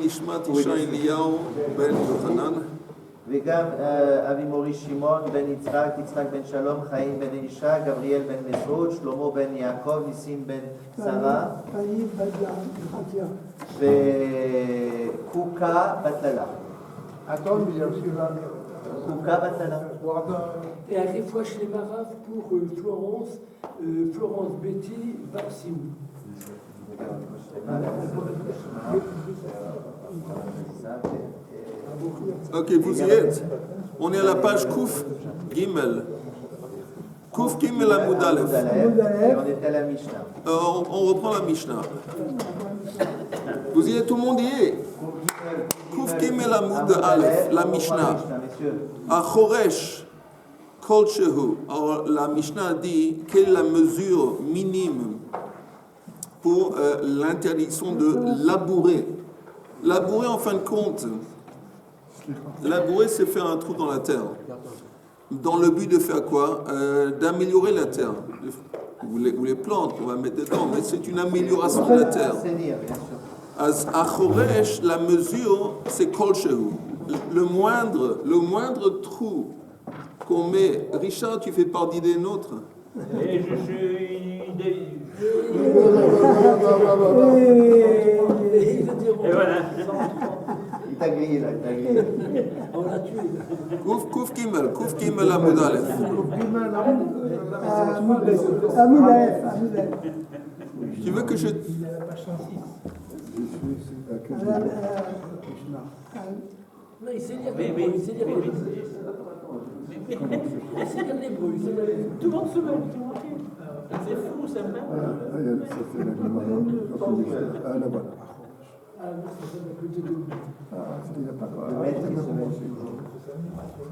נשמת אישה אליהו בן יוחנן. וגם אבי מורי שמעון בן יצחק, יצחק בן שלום, חיים בן אלישע, גבריאל בן מסעוד, שלמה בן יעקב, ניסים בן שרה, וקוקה בת ללה. קוקה בת ללה. Et à des fois chez les Maravs pour Florence, Florence Betty, Maxime. Ok, vous y êtes. On est à la page Kouf Gimel. Kouf Gimel Amoud Aleph. On est à la Mishnah. On reprend la Mishnah. Vous y êtes, tout le monde y est. Kouf Gimel Amoud Aleph, la Mishnah. Achoresh Kol Shehu. Alors la Mishnah dit quelle est la mesure minime pour l'interdiction de labourer. Labourer en fin de compte, labourer c'est faire un trou dans la terre. Dans le but de faire quoi? D'améliorer la terre. Ou les plantes qu'on va mettre dedans, mais c'est une amélioration de la terre. Achoresh, la mesure, c'est Kol Shehu. Le moindre trou qu'on met. Richard, tu fais partie des nôtres. Et je suis Et voilà. Il t'a grillé là, il t'a grillé. On l'a tué. Kouf Gimel Amoud Aleph. Tu veux que je... Non, il sait lire l'hébreu, il sait lire l'hébreu. Il sait lire l'hébreu. Tout le monde se met. C'est fou, ça me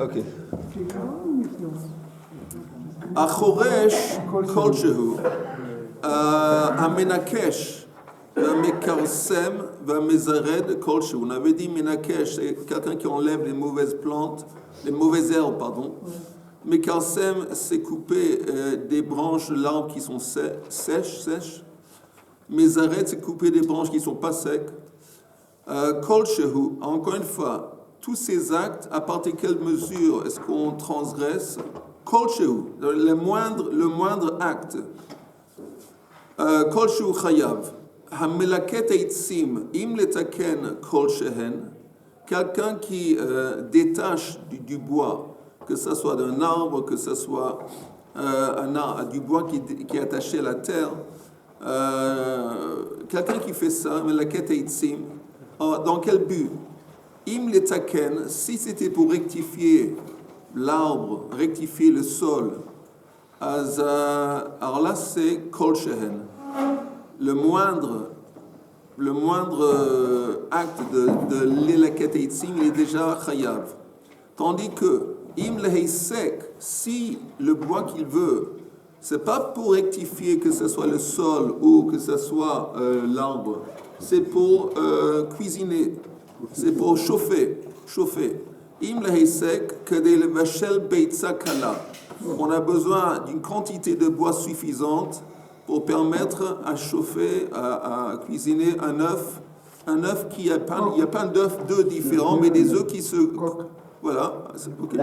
Ok. Achoresh Kol Shehu. Amenakesh. Mekarcem va mezared Kol Shehu. On avait dit Menakesh, c'est quelqu'un qui enlève les mauvaises plantes, les mauvaises herbes, pardon. Mekarcem, c'est couper des branches de l'arbre qui sont sèches. Mezared, c'est couper des branches qui ne sont pas secs. Kol Shehu, encore une fois, tous ces actes, à partir de quelle mesure est-ce qu'on transgresse? Kol Shehu, le moindre acte. Kol Shehu chayav. Hamelaket eitzim, im letaken kol shehen. Quelqu'un qui détache du bois, que ce soit d'un arbre, que ce soit du bois qui est attaché à la terre, quelqu'un qui fait ça, Melaket eitzim, dans quel but? Im letaken, si c'était pour rectifier l'arbre, rectifier le sol, alors là c'est kol shehen. Le moindre acte de l'elaket eitzim, il est déjà chayav. Tandis que im leheisek, si le bois qu'il veut, c'est pas pour rectifier que ce soit le sol ou que ce soit l'arbre, c'est pour cuisiner, c'est pour chauffer. Im leheisek kedei levashel beitza kala. On a besoin d'une quantité de bois suffisante pour permettre à chauffer, à cuisiner un œuf qui a pas, il n'y a pas d'œufs différents, mais des œufs qui se... Voilà. Okay.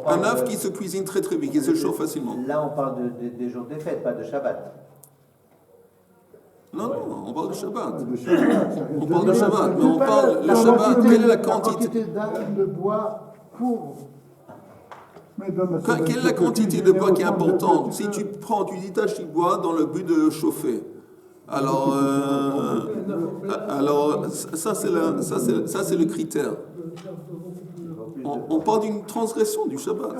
Un œuf qui se cuisine très très vite, qui se chauffe facilement. Là, on parle des jours des fêtes, pas de Shabbat. Non, on parle de Shabbat. On parle de Shabbat, mais on parle le Shabbat. Quelle est la quantité de bois pour... Quelle est la quantité de bois qui est importante? Si tu détaches du bois dans le but de chauffer, alors ça c'est le critère. On parle d'une transgression du Shabbat.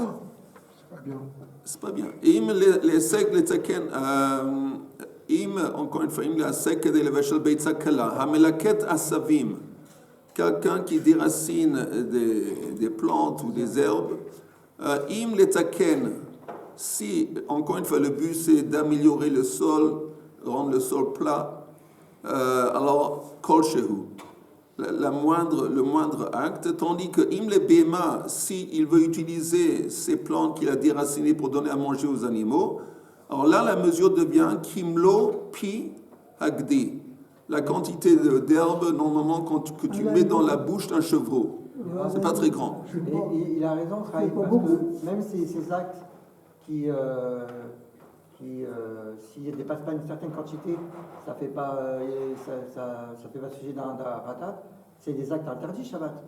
C'est pas bien. Im les sek les taken encore une fois, im la sek de levashel beitza kala hamelaket asavim. Quelqu'un qui déracine des plantes ou des herbes. Im letaken, si, encore une fois, le but c'est d'améliorer le sol, rendre le sol plat, alors kol shehu, le moindre acte, tandis que im le bema, si il veut utiliser ces plantes qu'il a déracinées pour donner à manger aux animaux, alors là la mesure devient kimlo pi agdi. la quantité d'herbe normalement que tu mets dans la bouche d'un chevreau. C'est pas très grand. Et il a raison, Chaim, parce que même ces actes qui s'ils ne dépassent pas une certaine quantité, ça fait pas fait pas sujet d'un ratat, c'est des actes interdits Shabbat.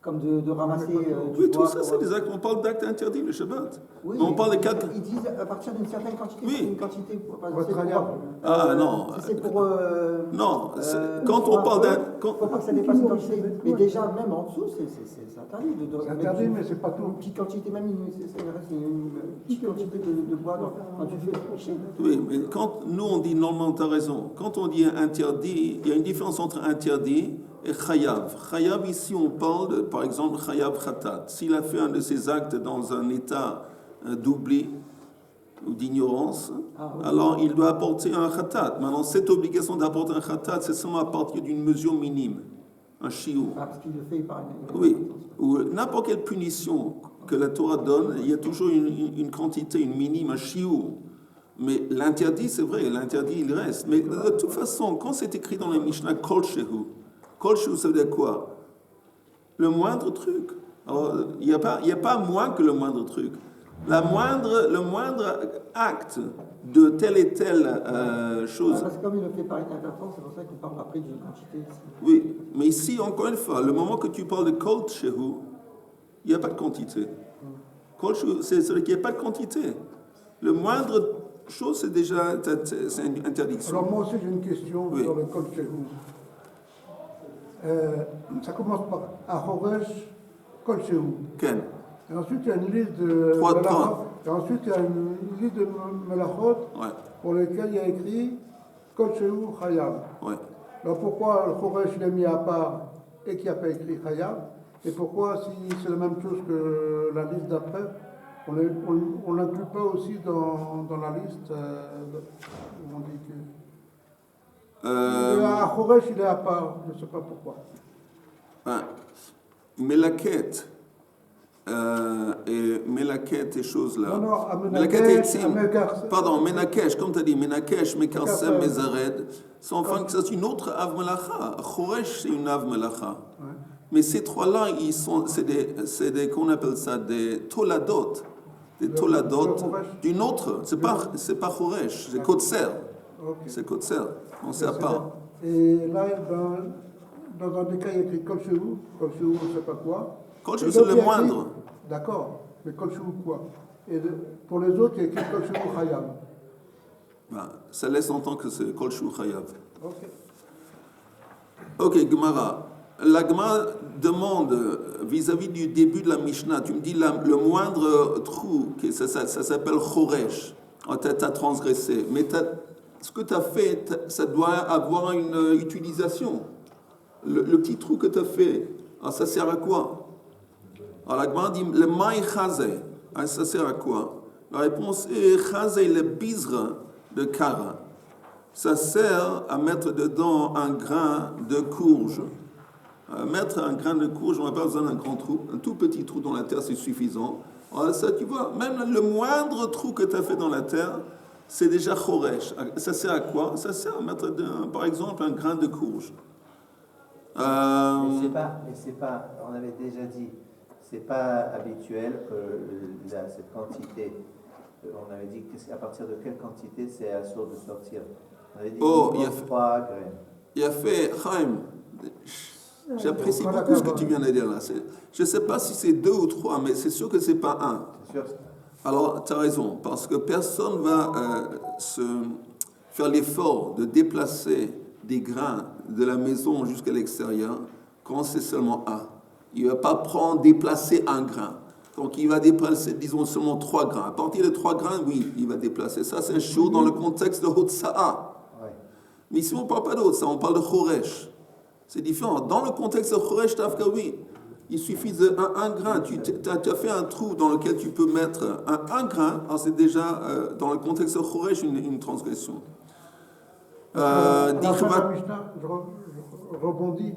Comme de ramasser du Oui, tout bois ça, c'est des actes. On parle d'actes interdits le Shabbat. Oui, Mais on parle de quatre. Ils disent à partir d'une certaine quantité, Oui. c'est une quantité pour, Ah non. c'est pour Non, quand on parle d'un. faut pas que ça dépasse une quantité. Mais déjà, même en dessous, c'est interdit. C'est interdit, mais c'est pas tout. Une petite quantité, même une petite quantité de bois quand tu fais le péché. Oui, mais quand nous on dit normalement, tu as raison, quand on dit interdit, il y a une différence entre interdit et chayav. Chayav, ici on parle de, par exemple, chayav khatat. S'il a fait un de ces actes dans un état d'oubli ou d'ignorance, alors il doit apporter un khatat. Maintenant, cette obligation d'apporter un khatat, c'est seulement à partir d'une mesure minime, un shiur. Ah, parce qu'il le fait par une. Oui, ou n'importe quelle punition que la Torah donne, il y a toujours une quantité, une minime, un shiur. Mais l'interdit, c'est vrai, l'interdit, il reste. Mais de toute façon, quand c'est écrit dans les Mishnah, Kol Shehu, ça veut dire quoi? Le moindre truc. Alors, il n'y a pas moins que le moindre truc. Le moindre acte de telle et telle chose. Parce que comme il le fait par inadvertance, c'est pour ça qu'on parle après d'une quantité. Oui, mais ici, encore une fois, le moment que tu parles de Kol Shehu, il n'y a pas de quantité. Kol Shehu, c'est-à-dire qu'il n'y a pas de quantité. Le moindre chose, c'est déjà c'est une interdiction. Alors moi aussi j'ai une question Oui. sur le Kol Shehu. Ça commence par Ahoresh Kol Shehu. Ken. Et ensuite il y a une liste de Trois, melachot. trois. Et ensuite il y a une liste de melachot Ouais, pour lesquelles il y a écrit Kol Shehu Chayav. ouais. Alors pourquoi le Choresh l'a mis à part et qu'il n'y a pas écrit Chayav? Et pourquoi, si c'est la même chose que la liste d'après, on ne l'inclut pas aussi dans la liste où on dit que... À Choresh, il est à part, je ne sais pas pourquoi. Melaket et choses-là. Non, à Melaket et Tzim. Menakesh, Pardon, Menakesh, comme tu as dit, Menakesh, Mekarsem, Mezared. C'est une autre Av Melacha. Choresh, c'est une Av Melacha. Ouais. Mais ces trois-là, c'est des, qu'on appelle ça, des toladot. Des toladot le Choresh. d'une autre. C'est pas Choresh, c'est Kotser. Ok. C'est Kotser. On sait à part. Et là, dans un des cas, il y a écrit Kol Shehu, je ne sais pas quoi. Kol Et Shehu, c'est l'autre, le il y a écrit- moindre. D'accord, mais Kol Shehu quoi? Et pour les autres, il y a écrit Kol Shehu Chayav. Ça laisse entendre que c'est Kol Shu Chayav. Ok. Ok, Gemara. La Gemara demande vis-à-vis du début de la Mishnah, tu me dis le moindre trou, ça s'appelle Choresh. Tu as transgressé. Mais ce que tu as fait, ça doit avoir une utilisation. Le petit trou que tu as fait, alors ça sert à quoi? Alors la Gemara dit le maï chazé, ça sert à quoi? La réponse est chazé, le bizre de Kara. Ça sert à mettre dedans un grain de courge. Mettre un grain de courge, on n'a pas besoin d'un grand trou. Un tout petit trou dans la terre, c'est suffisant. Alors ça, tu vois, même le moindre trou que tu as fait dans la terre, c'est déjà choresh. Ça sert à quoi? Ça sert à mettre, par exemple, un grain de courge. Mais c'est pas, on avait déjà dit, c'est pas habituel que cette quantité, on avait dit qu'à partir de quelle quantité c'est assuré de sortir. On avait dit il y a 3 graines. Il a fait, Chaim, j'apprécie beaucoup ce que tu viens de dire là. Je ne sais pas si c'est 2 ou 3, mais c'est sûr que ce n'est pas 1. C'est sûr. Alors, tu as raison, parce que personne ne va faire l'effort de déplacer des grains de la maison jusqu'à l'extérieur quand c'est seulement 1. Il ne va pas déplacer un grain. Donc, il va déplacer, disons, seulement 3 grains. À partir de 3 grains, oui, il va déplacer. Ça, c'est un show dans le contexte de Hotsa'a. Ouais. Mais ici, on ne parle pas de Hotsa'a, on parle de Choresh. C'est différent. Dans le contexte de Choresh, Tafka, oui, il suffit d'un grain. Tu as fait un trou dans lequel tu peux mettre un grain. Alors, c'est déjà, dans le contexte de Choresh, une transgression. La fin de la Mishnah, je rebondis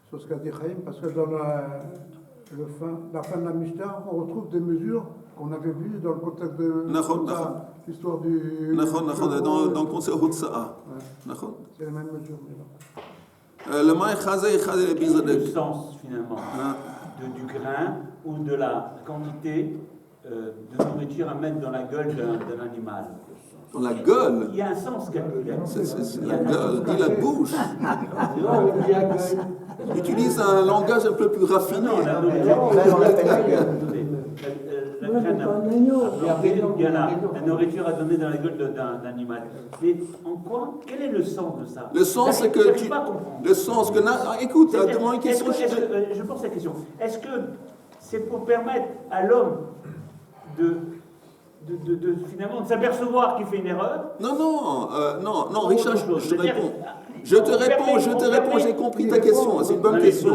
sur ce qu'a dit Chaim, parce que dans la fin de la Mishnah, on retrouve des mesures qu'on avait vues dans le contexte de l'histoire du... dans le conseil Hotsa'a. C'est la même mesure. Mais bon. Le maï khazé khazé le Quel est le bizadek. sens finalement du grain ou de la quantité de nourriture à mettre dans la gueule d'un animal? Dans la gueule. Il y a un sens calculé. C'est la gueule, dit la bouche. Non, il y a que- Utilise un langage un peu plus raffiné. Non, la mais nourriture. on l'appelle la gueule. La graine il y a la nourriture à donner dans la gueule d'un animal. Mais en quoi? Quel est le sens de ça? Le sens, c'est que J'arrive tu. pas à comprendre. Le sens que. Écoute, C'est-à-dire, demande une question. je pose la question. Est-ce que c'est pour permettre à l'homme de finalement de s'apercevoir qu'il fait une erreur? Non, Richard, je te C'est-à-dire, réponds. Je te réponds, j'ai compris ta question. C'est une bonne question.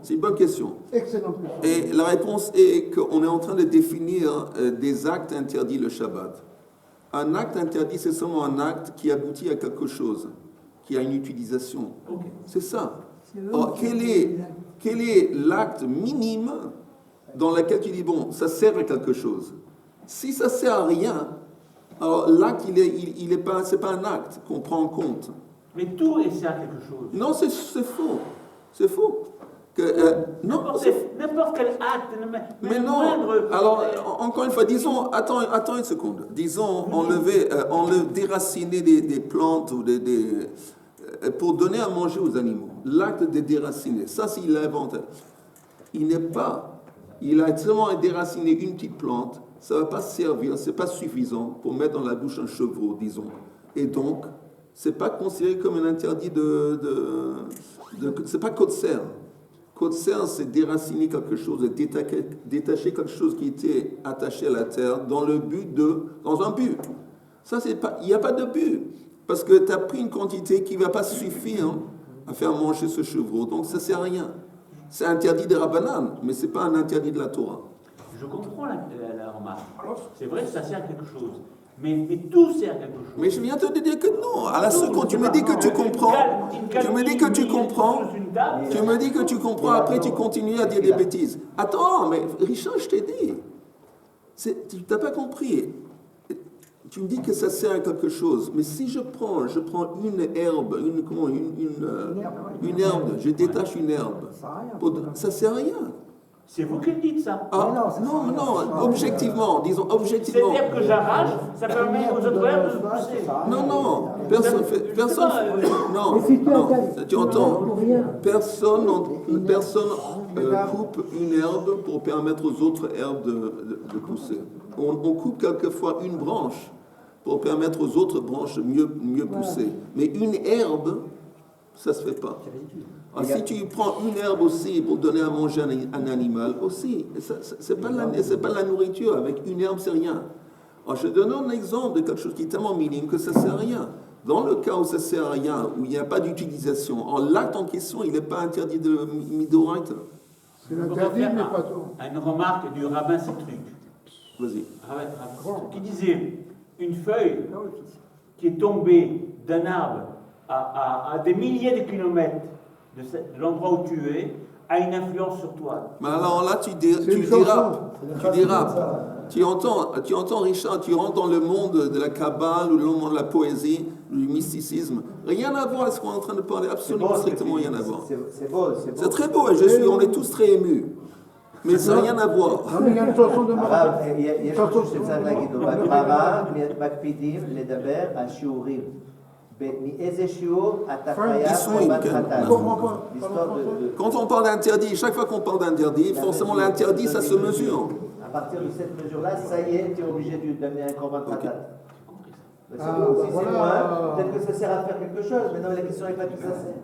C'est une bonne question. Excellente question. Et la réponse est qu'on est en train de définir des actes interdits le Shabbat. Un acte interdit, c'est seulement un acte qui aboutit à quelque chose, qui a une utilisation. C'est ça. Or, quel est l'acte minime dans lequel tu dis, bon, ça sert à quelque chose? Si ça sert à rien, alors l'acte, c'est pas un acte qu'on prend en compte. Mais tout sert à quelque chose. Non, c'est faux. C'est faux. N'importe quel acte, Mais non. moindre. Alors, encore une fois, disons, attends une seconde. Disons, déraciner des plantes ou pour donner à manger aux animaux. L'acte de déraciner, ça, s'il l'a inventé. Il a seulement déraciné une petite plante. Ça ne va pas servir, ce n'est pas suffisant pour mettre dans la bouche un chevreau, disons. Et donc, ce n'est pas considéré comme un interdit ce n'est pas kotser. Kotser, c'est déraciner quelque chose, détacher quelque chose qui était attaché à la terre dans un but. Ça, il n'y a pas de but. Parce que tu as pris une quantité qui ne va pas suffire à faire manger ce chevreau. Donc, ça ne sert à rien. C'est interdit des Rabbanan, mais ce n'est pas un interdit de la Torah. Je comprends la remarque. C'est vrai que ça sert à quelque chose. Mais tout sert à quelque chose. Mais je viens te dire que non. À la seconde, tu me dis que tu comprends. Après tu continues à dire des bêtises. Attends, mais Richard, je t'ai dit. Tu n'as pas compris. Tu me dis que ça sert à quelque chose. Mais si je prends une herbe, une herbe, je détache une herbe. Ça ne sert à rien. C'est vous qui le dites ça. Non, objectivement. Cette herbe que j'arrache, ça permet aux autres herbes de se pousser. Non, personne. Non, tu entends? Personne coupe une herbe pour permettre aux autres herbes de pousser. On coupe quelquefois une branche pour permettre aux autres branches de mieux pousser. Mais une herbe, ça ne se fait pas. Alors, si tu prends une herbe aussi pour donner à manger à un animal, aussi, c'est pas la nourriture. Avec une herbe, c'est rien. Alors, je donne un exemple de quelque chose qui est tellement minime que ça ne sert à rien. Dans le cas où ça ne sert à rien, où il n'y a pas d'utilisation, l'acte en question, il n'est pas interdit de midoraita. C'est interdit, mais pas tout. À une remarque du rabbin Citruc. Vas-y. Qui disait une feuille qui est tombée d'un arbre à des milliers de kilomètres de l'endroit où tu es a une influence sur toi. Mais alors là, tu dérapes. Tu entends, Richard, tu rentres dans le monde de la Kabbale ou le monde de la poésie, du mysticisme. Rien à voir avec ce qu'on est en train de parler, absolument strictement rien à voir. C'est beau. C'est très beau, on est tous très émus. Mais ça n'a rien à voir. Non, mais il y a une chanson de Marat. יש משהו שצריך להגיד, בגמרא מקפידים לדבר על שיעורים. מאיזה שיעור אתה חייב קורבן חטאת. Quand on parle d'interdit, chaque fois qu'on parle d'interdit, forcément l'interdit, ça se mesure. À partir de cette mesure-là, ça y est, tu es obligé de donner un corban khatat. Si c'est moins, peut-être que ça sert à faire quelque chose, mais non, la question n'est pas que ça sert.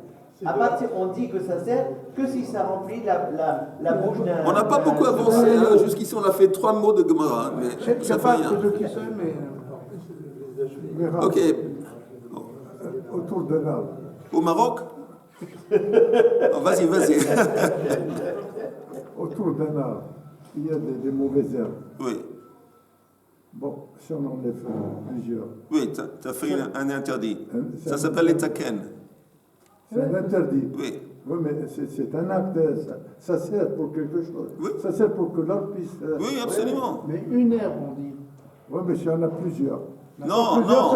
À partir, on dit que ça sert que si ça remplit la bouche d'un... On n'a pas beaucoup avancé, hein. Jusqu'ici on a fait 3 mots de Gemara, mais ça fait rien. Qui sait, mais... Ok. Autour d'un arbre. Au Maroc? Oh, vas-y. Autour d'un arbre, il y a des mauvaises herbes. Oui. Bon, si on enlève plusieurs. Oui, tu as fait un interdit. Ça s'appelle les taken. C'est un interdit. Oui. Oui, mais c'est un acte. Ça sert pour quelque chose. Oui. Ça sert pour que l'autre puisse... Oui, absolument. Mais une herbe, on dit. Oui, mais s'il y en a plusieurs. Non, non,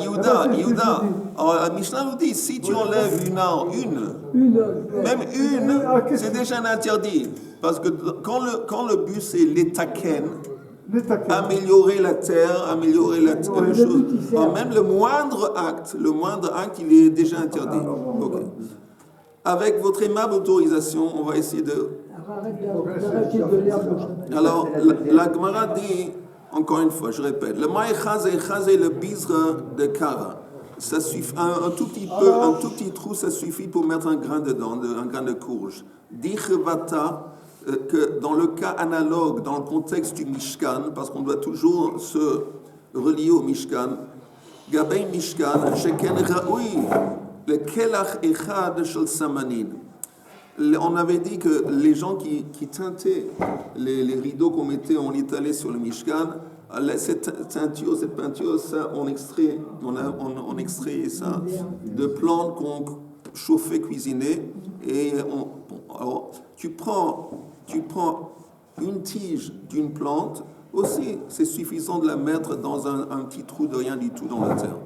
Yehuda. Alors, la Mishnah nous dit, si tu enlèves même une, c'est déjà un interdit. Parce que quand le but c'est l'étaken, améliorer la terre, améliorer la chose, alors même le moindre acte, il est déjà interdit. Okay. Avec votre aimable autorisation, on va essayer de... Alors, la Gemara dit, encore une fois, je répète, le maïchaz et le bizre de kara, ça suffit, un tout petit trou, ça suffit pour mettre un grain dedans, un grain de courge. Dit Chevata, que dans le cas analogue, dans le contexte du Mishkan, parce qu'on doit toujours se relier au Mishkan, Gabei Mishkan, Sheken Raoui, le Kelach Echad Shel Samanin. On avait dit que les gens qui teintaient les rideaux qu'on mettait, on étalait sur le Mishkan, cette peinture, ça, on extrait ça de plantes qu'on chauffait, cuisinait, et alors, tu prends une tige d'une plante, aussi, c'est suffisant de la mettre dans un petit trou de rien du tout dans la terre.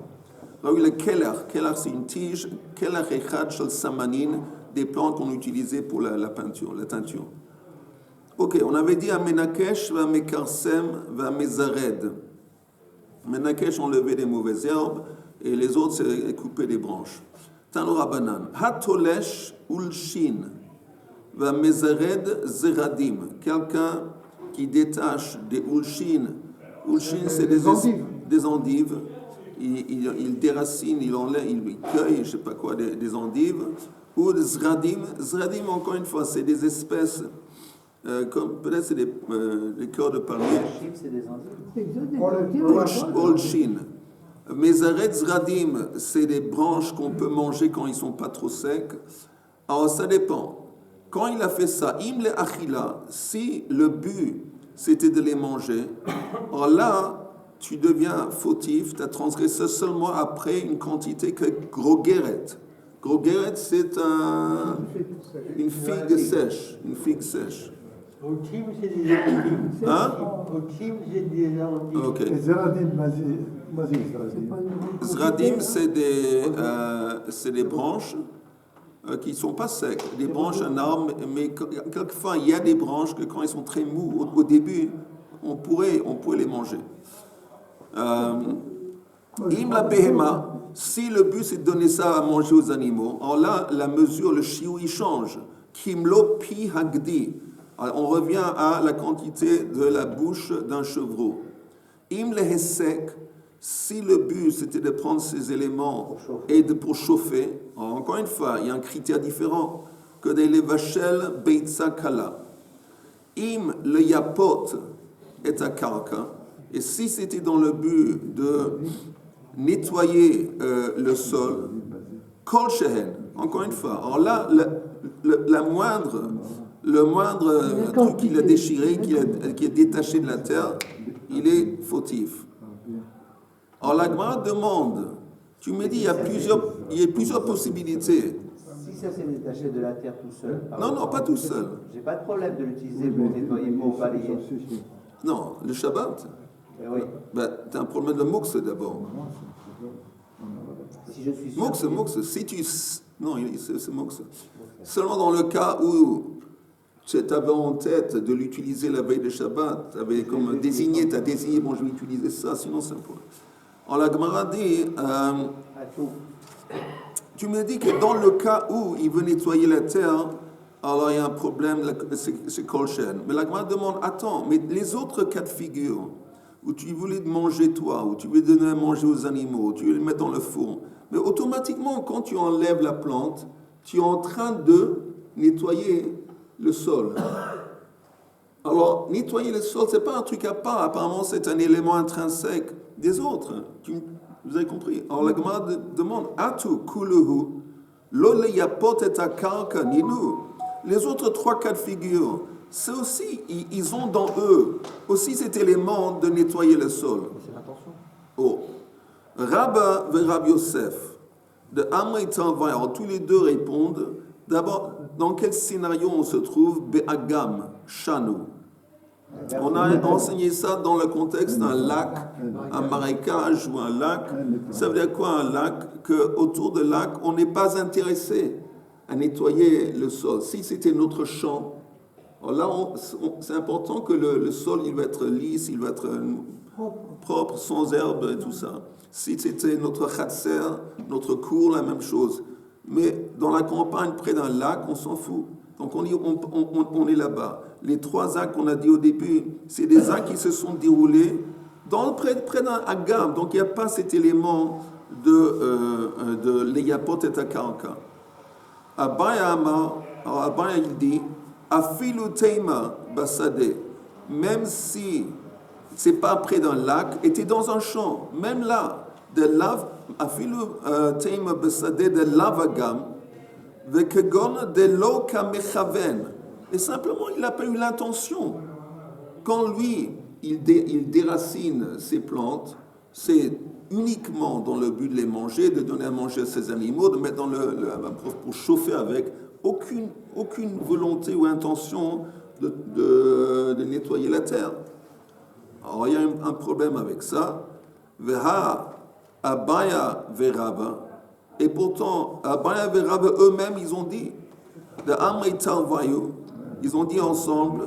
Alors, le kelach, c'est une tige, kelach echad shel samanin, des plantes qu'on utilisait pour la peinture, la teinture. Ok, on avait dit à Menakesh, va Mekarsem, va Mezared. Menakesh, enlever des mauvaises herbes, et les autres, c'est couper des branches. Tanura Banan. Hatolesh ulshin, va Mezared zeradim. Quelqu'un qui détache des ulshin. Ulshin, c'est des endives. Il déracine, il enlève, il cueille, je ne sais pas quoi, des endives. Ou des zradim. Zradim, encore une fois, c'est des espèces... comme peut-être c'est des cœurs de palmier. C'est des endives. Olshin. Mezaret zradim, c'est des branches qu'on peut manger quand ils ne sont pas trop secs. Alors ça dépend. Quand il a fait ça, im le achila, si le but c'était de les manger, alors là, tu deviens fautif, tu as transgressé seulement après une quantité que grogeret. Grogeret, c'est une figue sèche. Une figue sèche. Au Kim, c'est des endives. Hein? Au Kim, c'est des endives. Ok. Et Zeradim, vas-y, Zradim, c'est des branches qui ne sont pas secs. Des branches, un arbre, mais quelquefois, il y a des branches que quand elles sont très mous, au début, on pourrait les manger. Im la behema, si le but c'est de donner ça à manger aux animaux, alors là, la mesure, le chiou, il change. Kimlo pi hagdi. Alors, on revient à la quantité de la bouche d'un chevreau. Im le hesek, si le but c'était de prendre ces éléments et pour chauffer, alors, encore une fois, il y a un critère différent que des levachel beitza kala. Im le yapot est à karka, et si c'était dans le but de nettoyer le sol, kol shehen, encore une fois, alors là, le moindre truc qu'il a déchiré, qui est détaché de la terre, il est fautif. Alors la Gemara demande, tu me dis, il y a plusieurs possibilités. Si ça s'est détaché de la terre tout seul. Non, pas tout seul. J'ai pas de problème de l'utiliser pour nettoyer, pour balayer. Non, le Shabbat. Oui. Ben, tu as un problème de moukse d'abord. Si je suis sûr. Moukse, si tu... Non, c'est moukse. Seulement dans le cas où tu avais en tête de l'utiliser la veille de Shabbat, tu avais comme désigné, je vais utiliser ça, sinon c'est un problème. Alors la Gemara dit, tu me dis que dans le cas où il veut nettoyer la terre, alors il y a un problème, c'est kolchen. Mais la Gemara demande, attends, mais les autres cas de figure, où tu voulais manger toi, où tu voulais donner à manger aux animaux, tu voulais le mettre dans le four, mais automatiquement, quand tu enlèves la plante, tu es en train de nettoyer le sol. Alors, nettoyer le sol, ce n'est pas un truc à part. Apparemment, c'est un élément intrinsèque des autres. Vous avez compris? Alors, la Gemara demande, Atu kuluhu, lo le yapot et akarka ninu. Les autres trois cas de figure, c'est aussi, ils ont dans eux aussi cet élément de nettoyer le sol. C'est l'intention. Oh. Rabba et Rabbi Yosef, de Amr et Tanvay, alors tous les deux répondent. D'abord, dans quel scénario on se trouve? Be'agam, Shanu. On a enseigné ça dans le contexte d'un lac, un marécage ou un lac. Ça veut dire quoi un lac? Qu'autour de lac, on n'est pas intéressé à nettoyer le sol. Si c'était notre champ, alors là, c'est important que le sol il va être lisse, il va être propre, sans herbe et tout ça. Si c'était notre khatser, notre cour, la même chose. Mais dans la campagne, près d'un lac, on s'en fout. Donc on est là-bas. Les 3 actes qu'on a dit au début, c'est des actes qui se sont déroulés près d'un agam. Donc il n'y a pas cet élément de l'eyapot et akarka. Abaya il dit, afilu teima basade, même si c'est pas près d'un lac, était dans un champ, même là, de lave, afilu teima basade de lavagam, vekegon de lo kamechaven. Et simplement, il n'a pas eu l'intention. Quand lui, il déracine ses plantes, c'est uniquement dans le but de les manger, de donner à manger à ses animaux, de mettre pour chauffer avec, aucune volonté ou intention de nettoyer la terre. Alors il y a un problème avec ça. Veha Abaya Veraba. Et pourtant, Abaya Veraba eux-mêmes, ils ont dit, de Amri Talvayu, ils ont dit ensemble,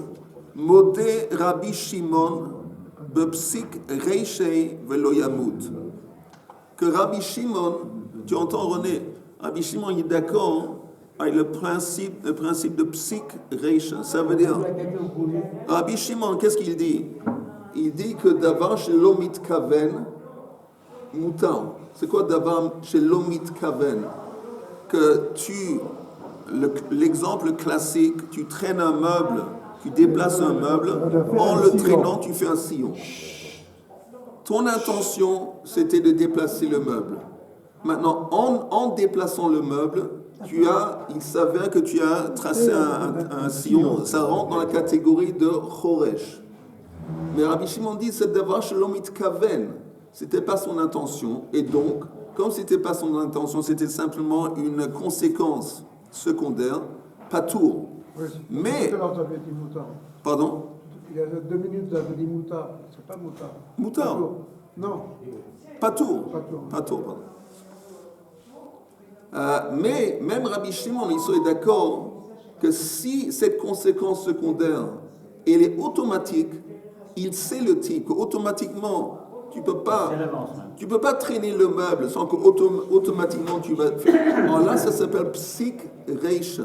Modé Rabbi Shimon, Bepsik Reishei Velo Yamut. Que Rabbi Shimon, tu entends René, Rabbi Shimon il est d'accord avec le principe de Psik Reisha. Ça veut dire, Rabbi Shimon, qu'est-ce qu'il dit? Il dit que Davar Shelo Mitkaven Mutar. C'est quoi Davar Shelo Mitkaven? Que l'exemple classique, tu traînes un meuble, tu déplaces un meuble, en le traînant, tu fais un sillon. Ton intention, c'était de déplacer le meuble. Maintenant, en déplaçant le meuble, il s'avère que tu as tracé un sillon, ça rentre dans la catégorie de Choresh. Mais Rabbi Shimon dit, c'est d'avoir Shalom Itkaven. C'était pas son intention, et donc, comme c'était pas son intention, c'était simplement une conséquence secondaire, pas tour. Oui, mais. Vous avez dit Moutar. Pardon? Il y a 2 minutes, vous avez dit Moutar. C'est pas Moutar. Moutar? Non. Pas tour. Pas tour. Pardon. Mais même Rabbi Shimon, il serait d'accord que si cette conséquence secondaire, elle est automatique, il sait le type, automatiquement, tu peux pas traîner le meuble sans que automatiquement tu vas faire. Alors là, ça s'appelle Psik Reisha.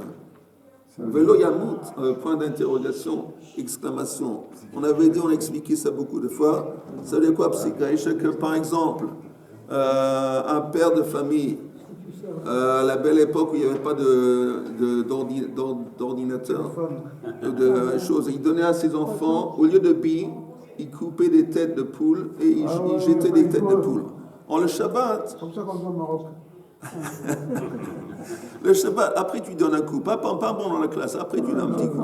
Velo Yamut, point d'interrogation, exclamation. On avait dit, on a expliqué ça beaucoup de fois. Ça veut dire quoi, Psik Reisha? Que par exemple, un père de famille, à la belle époque où il n'y avait pas d'ordinateur, de choses, il donnait à ses enfants, au lieu de billes, il coupait des têtes de poules et il jetait des têtes de poules. En le Shabbat. C'est comme ça qu'on voit au Maroc. Le Shabbat, après tu donnes un coup, pas pendant la classe, après tu donnes un petit coup,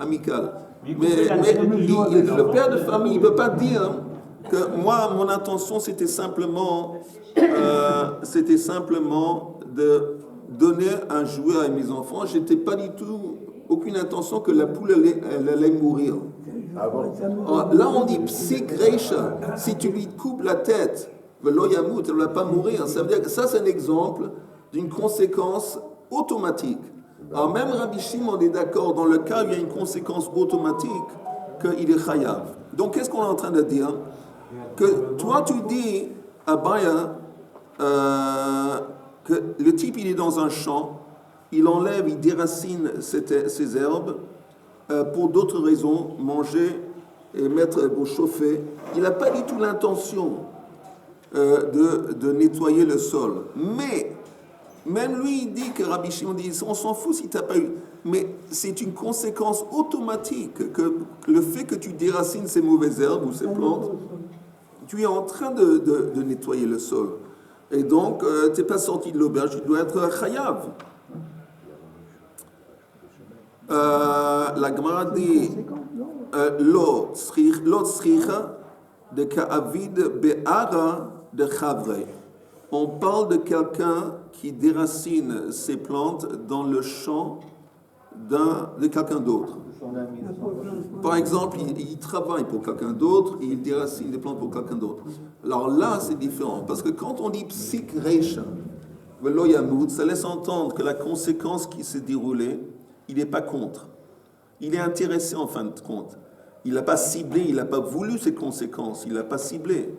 amical. Mais le père de famille ne peut pas dire que moi, mon intention, c'était simplement de donner un jouet à mes enfants. Je n'étais pas du tout, aucune intention que la poule elle allait mourir. Là, on dit Psik Reisha. Si tu lui coupes la tête, Velo Yamut, elle ne va pas mourir. Ça veut dire que ça, c'est un exemple d'une conséquence automatique. Alors, même Rabbi Shimon est d'accord, dans le cas où il y a une conséquence automatique, qu'il est chayav. Donc, qu'est-ce qu'on est en train de dire? Que toi, tu dis à Baya que le type, il est dans un champ, il enlève, il déracine ces herbes pour d'autres raisons, manger et mettre pour chauffer. Il n'a pas du tout l'intention de nettoyer le sol. Mais, même lui, il dit que Rabbi Shimon dit, on s'en fout si tu n'as pas eu. Mais c'est une conséquence automatique que le fait que tu déracines ces mauvaises herbes ou ces plantes, tu es en train de nettoyer le sol. Et donc, tu n'es pas sorti de l'auberge, tu dois être chayav. La Gemara dit Lot sricha de ka'avid be'ara de chavre. On parle de quelqu'un qui déracine ses plantes dans le champ de quelqu'un d'autre. Son ami, Par exemple, il travaille pour quelqu'un d'autre et il déracine des plantes pour quelqu'un d'autre. Alors là, c'est différent. Parce que quand on dit psik reisha, velo yamut, ça laisse entendre que la conséquence qui s'est déroulée, il n'est pas contre. Il est intéressé en fin de compte. Il n'a pas ciblé, il n'a pas voulu ces conséquences, il n'a pas ciblé.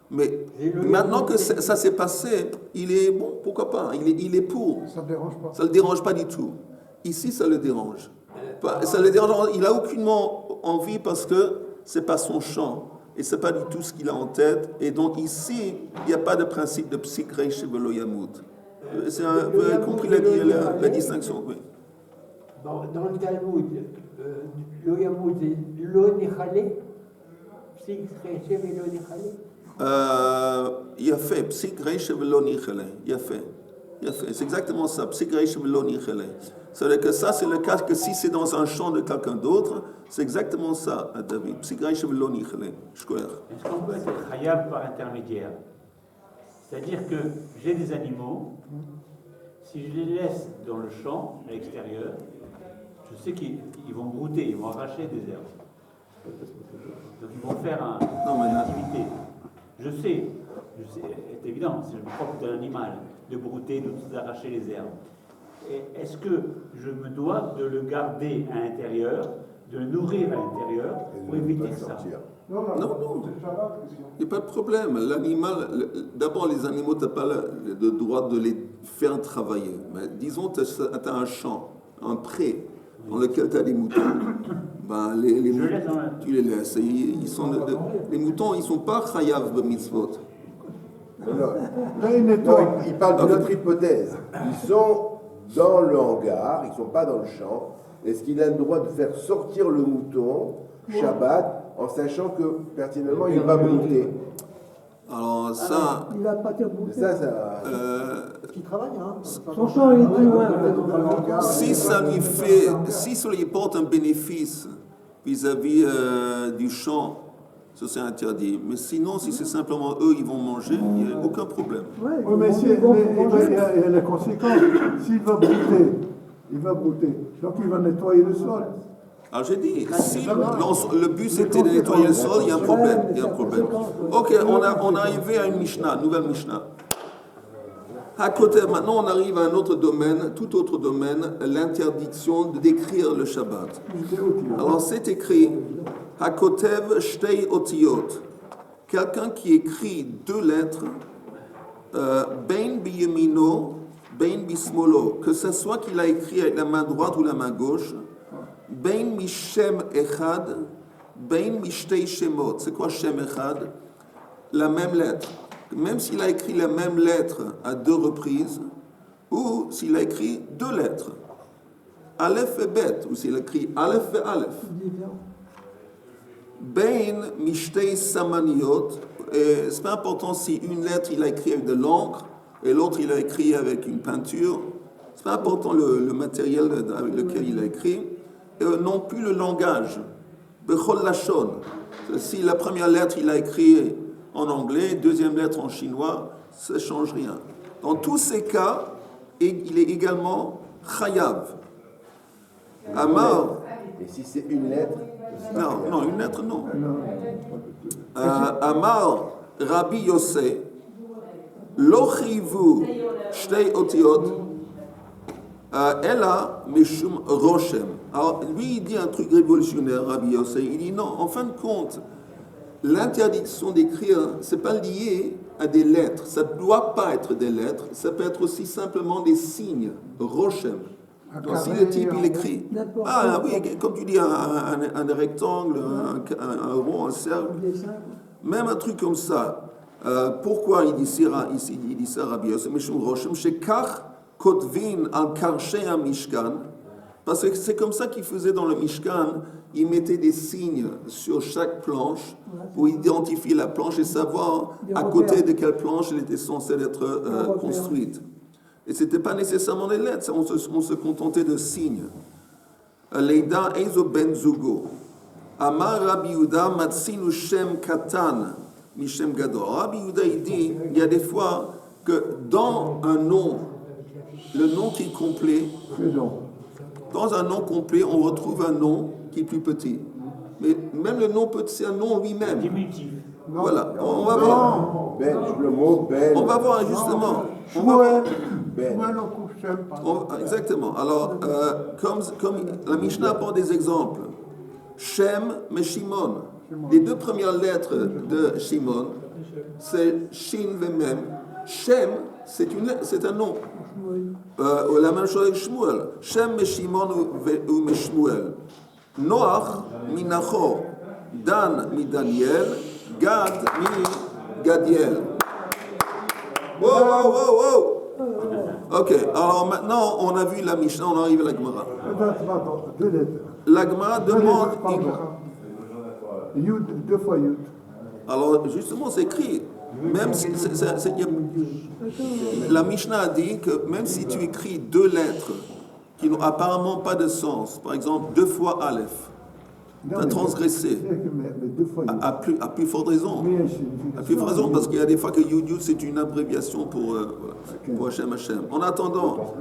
Mais maintenant que ça s'est passé, il est bon, pourquoi pas, il est pour. Ça ne dérange pas. Ça ne le dérange pas du tout. Ici, ça le dérange. Ça le dérange. Il n'a aucunement envie parce que ce n'est pas son champ et ce n'est pas du tout ce qu'il a en tête. Et donc ici, il n'y a pas de principe de psik reish velo yamut. Vous avez compris la distinction, oui. Dans le Talmud, lo yamut, c'est lo nechale, psik reche velo nechale. Il a fait psik reish velo nichale. Il a fait. C'est exactement ça. Psik reish velo nichale. C'est-à-dire que ça, c'est le cas que si c'est dans un champ de quelqu'un d'autre, c'est exactement ça, David. Psik reish velo nichale. Est-ce qu'on peut être khayab par intermédiaire? C'est-à-dire que j'ai des animaux, si je les laisse dans le champ, à l'extérieur, je sais qu'ils vont brouter, ils vont arracher des herbes. Donc ils vont faire une activité. Je sais, c'est évident, c'est le propre de l'animal, de brouter, d'arracher les herbes. Et est-ce que je me dois de le garder à l'intérieur, de le nourrir à l'intérieur, pour éviter ça? Non. Il n'y a pas de problème. L'animal, d'abord, les animaux, tu n'as pas le droit de les faire travailler. Mais disons, tu as un champ, un pré, dans lequel tu as des moutons. Ben, tu les laisses. Les moutons, ils ne sont pas chayav b'mitzvot. Non, il parle d'une autre hypothèse. Ils sont dans le hangar, ils ne sont pas dans le champ. Est-ce qu'il a le droit de faire sortir le mouton Shabbat en sachant que pertinemment il va brouter? Alors ça... Il va pas te bouger. Parce qu'il travaille, hein. Son champ, il est plus loin. Si ça lui porte un bénéfice vis-à-vis du champ, ça c'est interdit. Mais sinon, si c'est simplement eux, ils vont manger, il n'y a aucun problème. Oui, mais il y a les conséquences. S'il va brouter, donc il va nettoyer le sol. Alors j'ai dit, si le but c'était de nettoyer le sol, il y a un problème. Ok, on est arrivé à une Mishnah, nouvelle Mishnah. À côté, maintenant on arrive à un autre domaine, tout autre domaine, l'interdiction d'écrire le Shabbat. Alors c'est écrit, Hakotev Shtei Otiyot, quelqu'un qui écrit 2 lettres, Ben Biyemino, Ben Bismolo, que ce soit qu'il a écrit avec la main droite ou la main gauche, Ben Mishem Echad, Ben Mishtei Shemot. C'est quoi Shem Echad? La même lettre. Même s'il a écrit la même lettre à 2 reprises, ou s'il a écrit 2 lettres. Aleph et Bet, ou s'il a écrit Aleph et Aleph. Ben Mishtei Samaniot, c'est pas important si une lettre il a écrit avec de l'encre et l'autre il a écrit avec une peinture. C'est pas important le matériel avec lequel il a écrit. Non plus le langage. Bechol Lachon. Si la première lettre il a écrit en anglais, deuxième lettre en chinois, ça ne change rien. Dans tous ces cas, il est également chayav. Amar. Et si c'est une lettre? Non, une lettre non. Amar Rabbi Yossé, lo chivu shtei otiot, ella mishum roshem. Alors lui il dit un truc révolutionnaire, Rabbi Yossé. Il dit non, en fin de compte, l'interdiction d'écrire, c'est pas lié à des lettres. Ça ne doit pas être des lettres. Ça peut être aussi simplement des signes, roshem. Donc, si le type il écrit, oui, comme tu dis, un rectangle, un rond, un cercle, même un truc comme ça. Pourquoi il dit ça, Rabbi Yossé Mishum Roshem, Shekach Kotvin al Karshei HaMishkan, parce que c'est comme ça qu'il faisait dans le Mishkan, il mettait des signes sur chaque planche pour identifier la planche et savoir à côté de quelle planche elle était censée être construite. Et ce n'était pas nécessairement des lettres, on se contentait de signes. Leida Eizo Ben Zugo. Amar Rabbi Yehuda Matsinu Shem Katan Mishem Gadol. Rabbi Yehuda il dit, il y a des fois que dans un nom, le nom qui est complet, Dans un nom complet, on retrouve un nom qui est plus petit. Mais même le nom petit, c'est un nom lui-même. Diminutif. Voilà, on va voir. Ben, le mot Ben. On va voir justement. Shmuel, Ben. Shmuel, on trouve Shem, par exemple. Exactement. Alors, comme la Mishnah prend des exemples, Shem, mais Shimon. Les deux premières lettres de Shimon, c'est Shin Vemem. Shem, c'est un nom. La même chose avec Shmuel. Shem, mais Shimon ou mais Shmuel. Noach, mi Nachor. Dan, mi Daniel. Gad, mi Gadiel. Wow, wow, wow, wow. Ok, alors maintenant, on a vu la Mishnah, on arrive à la Gemara. Attends, deux lettres. La Gemara demande. Yud, deux fois Yud. Alors, justement, c'est écrit. Même si, la Mishnah a dit que même si tu écris deux lettres qui n'ont apparemment pas de sens, par exemple, deux fois Aleph, tu as transgressé. Mais deux fois Yud. À plus forte raison. À plus forte raison, parce qu'il y a des fois que Yud Yud, c'est une abréviation pour Hashem Hashem. En attendant,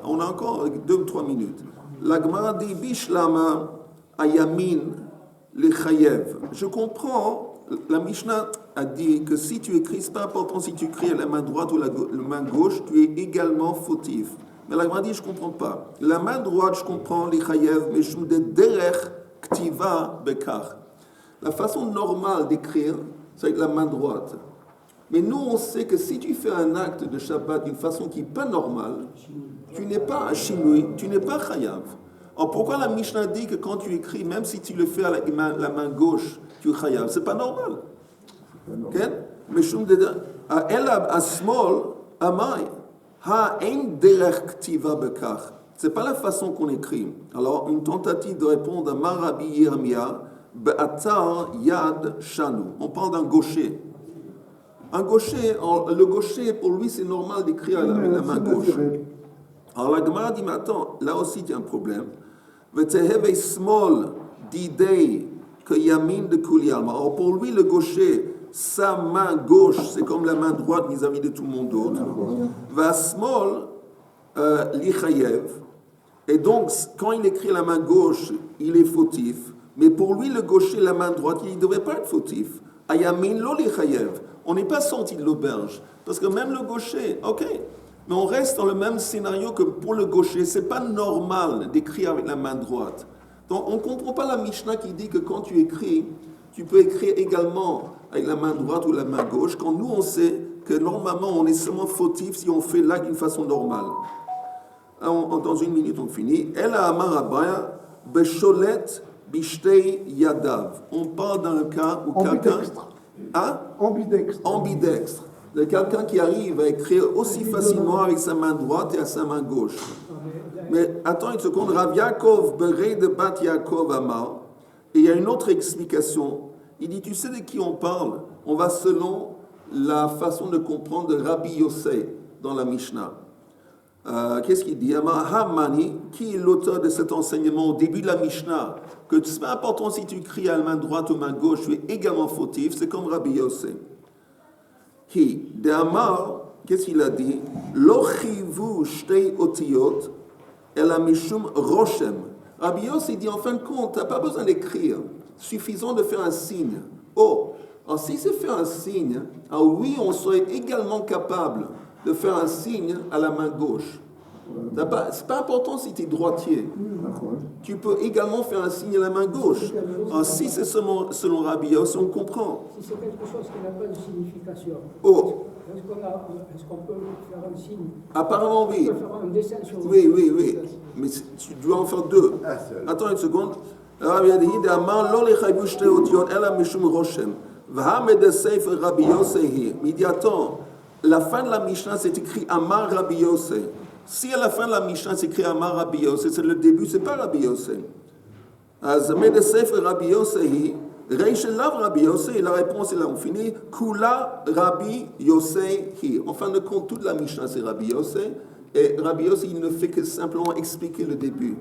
on a encore 2 ou 3 minutes. La Gemara dit Bishlama Ayamin Lechayev. Je comprends, la Mishnah a dit que si tu écris, c'est pas important si tu écris à la main droite ou la main gauche, tu es également fautif. Mais la Gemara dit je comprends pas. La main droite, je comprends Lechayev, mais je me dis derech ktiva bekar. La façon normale d'écrire, c'est avec la main droite. Mais nous, on sait que si tu fais un acte de Shabbat d'une façon qui n'est pas normale, tu n'es pas un shinui, tu n'es pas chayav. Alors pourquoi la Mishnah dit que quand tu écris, même si tu le fais à la main gauche, tu es chayav? C'est pas normal. Okay? Mais c'est pas la façon qu'on écrit. Alors une tentative de répondre à Marabi Yirmiyah, Be'atar Yad Shanu. On parle d'un gaucher. Un gaucher, le gaucher, pour lui, c'est normal d'écrire avec la main gauche. Alors la Gemara dit, mais attends, là aussi il y a un problème. V'teheve small d'idée que yamin de kuliyalma. Alors pour lui, le gaucher, sa main gauche, c'est comme la main droite vis-à-vis de tout le monde d'autre. Va small lichayev. Et donc, quand il écrit la main gauche, il est fautif. Mais pour lui, le gaucher, la main droite, il ne devrait pas être fautif. Ayamin lo lichayev. On n'est pas sorti de l'auberge. Parce que même le gaucher, ok. Mais on reste dans le même scénario que pour le gaucher. Ce n'est pas normal d'écrire avec la main droite. Donc on ne comprend pas la Mishnah qui dit que quand tu écris, tu peux écrire également avec la main droite ou la main gauche, quand nous on sait que normalement on est seulement fautif si on fait l'acte d'une façon normale. Dans une minute on finit. El Amar Abaya, Besholet Bishtei Yadav. On parle d'un cas où quelqu'un... Hein? Ambidextre. Ambidextre. De quelqu'un qui arrive à écrire aussi facilement avec sa main droite et à sa main gauche. Mais attends une seconde, Rav Yaakov, Berei de Bat Yaakov Amar, et il y a une autre explication. Il dit, tu sais de qui on parle? On va selon la façon de comprendre de Rabbi Yossei dans la Mishnah. Qu'est-ce qu'il dit? Amar Hamani, qui est l'auteur de cet enseignement au début de la Mishnah, que c'est pas important si tu écris à la main droite ou main gauche, tu es également fautif, c'est comme Rabbi Yossei. Qui, de Amar, qu'est-ce qu'il a dit? Lo chivu shtei otiyot, ela mishum roshem. Rabbi Yossei dit, en fin de compte, tu n'as pas besoin d'écrire. Suffisant de faire un signe. Oh, alors si c'est faire un signe, alors oui, on serait également capable de faire un signe à la main gauche. C'est pas important si tu es droitier. Tu peux également faire un signe à la main gauche. Alors, si c'est selon Rabbi Yossei, on comprend. Si c'est quelque chose qui n'a pas de signification, Oh, est-ce qu'on peut faire un signe? apparemment oui. On peut faire un dessin sur le... Oui. Mais tu dois en faire deux. Un seul. Attends une seconde. Rabbi Yadhi d'Amar, lo lechayu shte otiot, ela mishum roshem. V'hamed sefer Rabbi Yossei. Il dit, attends, la fin de la Mishnah, c'est écrit Amar Rabbi Yossei. Si à la fin de la Mishnah, c'est écrit Amar Rabbi Yossei, c'est le début, c'est pas Rabbi Yossei. Hamed sefer Rabbi Yossei, Reish lav Rabbi Yossei, la réponse est là, on finit. Kula Rabbi Yossei hi. En fin de compte, toute la Mishnah, c'est Rabbi Yossei. Et Rabbi Yossei, il ne fait que simplement expliquer le début.